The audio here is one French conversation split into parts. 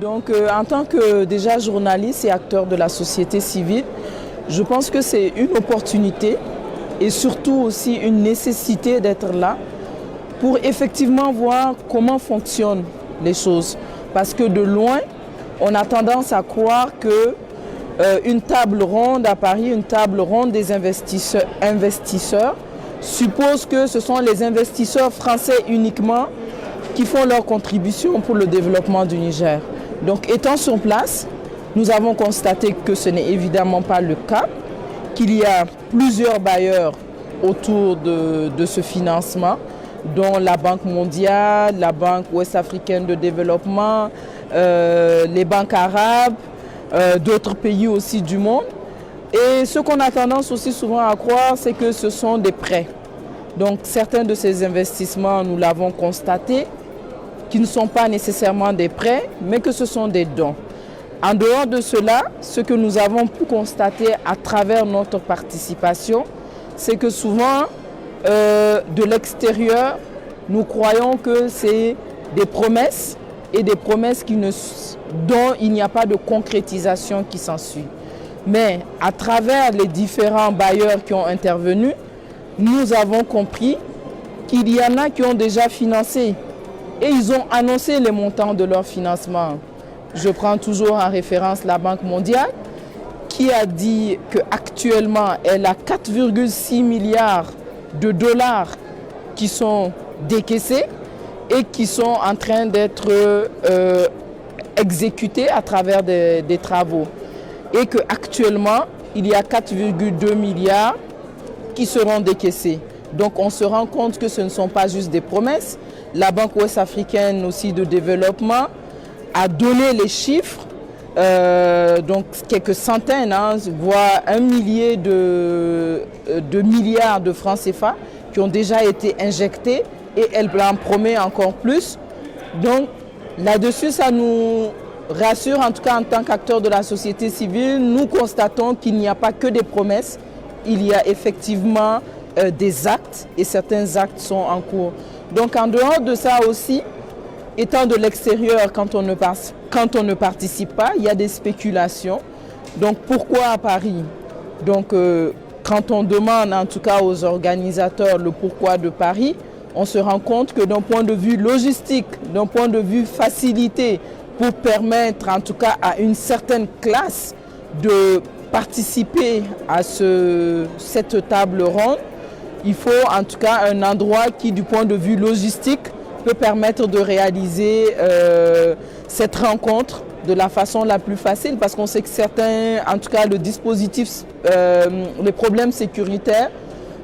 Donc, en tant que déjà journaliste et acteur de la société civile, je pense que c'est une opportunité et surtout aussi une nécessité d'être là pour effectivement voir comment fonctionnent les choses. Parce que de loin, on a tendance à croire que une table ronde à Paris, une table ronde des investisseurs, suppose que ce sont les investisseurs français uniquement qui font leur contribution pour le développement du Niger. Donc, étant sur place, nous avons constaté que ce n'est évidemment pas le cas, qu'il y a plusieurs bailleurs autour de ce financement, dont la Banque mondiale, la Banque ouest-africaine de développement, les banques arabes, d'autres pays aussi du monde. Et ce qu'on a tendance aussi souvent à croire, c'est que ce sont des prêts. Donc, certains de ces investissements, nous l'avons constaté, qui ne sont pas nécessairement des prêts, mais que ce sont des dons. En dehors de cela, ce que nous avons pu constater à travers notre participation, c'est que souvent, de l'extérieur, nous croyons que c'est des promesses et des promesses dont il n'y a pas de concrétisation qui s'ensuit. Mais à travers les différents bailleurs qui ont intervenu, nous avons compris qu'il y en a qui ont déjà financé et ils ont annoncé les montants de leur financement. Je prends toujours en référence la Banque mondiale qui a dit qu'actuellement, elle a 4,6 milliards de dollars qui sont décaissés et qui sont en train d'être exécutés à travers des travaux. Et qu'actuellement, il y a 4,2 milliards qui seront décaissés. Donc on se rend compte que ce ne sont pas juste des promesses. La Banque ouest-africaine aussi de développement a donné les chiffres, donc quelques centaines, voire un millier de milliards de francs CFA qui ont déjà été injectés et elle en promet encore plus. Donc là-dessus, ça nous rassure, en tout cas en tant qu'acteurs de la société civile, nous constatons qu'il n'y a pas que des promesses, il y a effectivement des actes et certains actes sont en cours. Donc en dehors de ça aussi, étant de l'extérieur, quand on ne participe pas, il y a des spéculations. Donc pourquoi à Paris? Donc quand on demande en tout cas aux organisateurs le pourquoi de Paris, on se rend compte que d'un point de vue logistique, d'un point de vue facilité, pour permettre en tout cas à une certaine classe de participer à cette table ronde, il faut en tout cas un endroit qui, du point de vue logistique, peut permettre de réaliser cette rencontre de la façon la plus facile, parce qu'on sait que certains, en tout cas le dispositif, les problèmes sécuritaires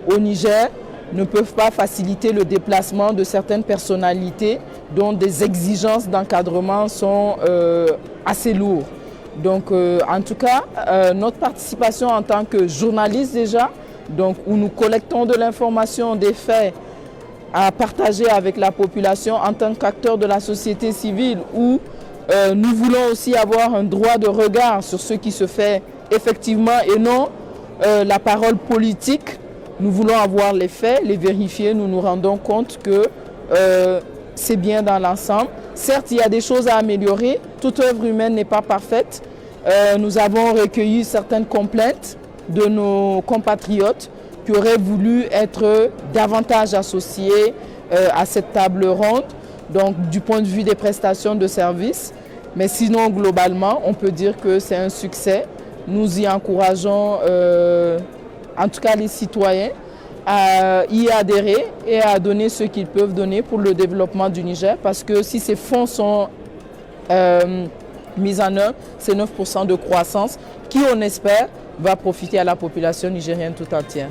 au Niger ne peuvent pas faciliter le déplacement de certaines personnalités dont des exigences d'encadrement sont assez lourdes. Donc en tout cas, notre participation en tant que journaliste déjà, donc, où nous collectons de l'information, des faits à partager avec la population en tant qu'acteurs de la société civile, où nous voulons aussi avoir un droit de regard sur ce qui se fait effectivement et non la parole politique. Nous voulons avoir les faits, les vérifier, nous nous rendons compte que c'est bien dans l'ensemble. Certes, il y a des choses à améliorer, toute œuvre humaine n'est pas parfaite. Nous avons recueilli certaines complaintes de nos compatriotes qui auraient voulu être davantage associés à cette table ronde, donc du point de vue des prestations de services. Mais sinon, globalement, on peut dire que c'est un succès. Nous y encourageons, en tout cas les citoyens, à y adhérer et à donner ce qu'ils peuvent donner pour le développement du Niger, parce que si ces fonds sont mis en œuvre, c'est 9% de croissance qui, on espère, va profiter à la population nigérienne tout entière.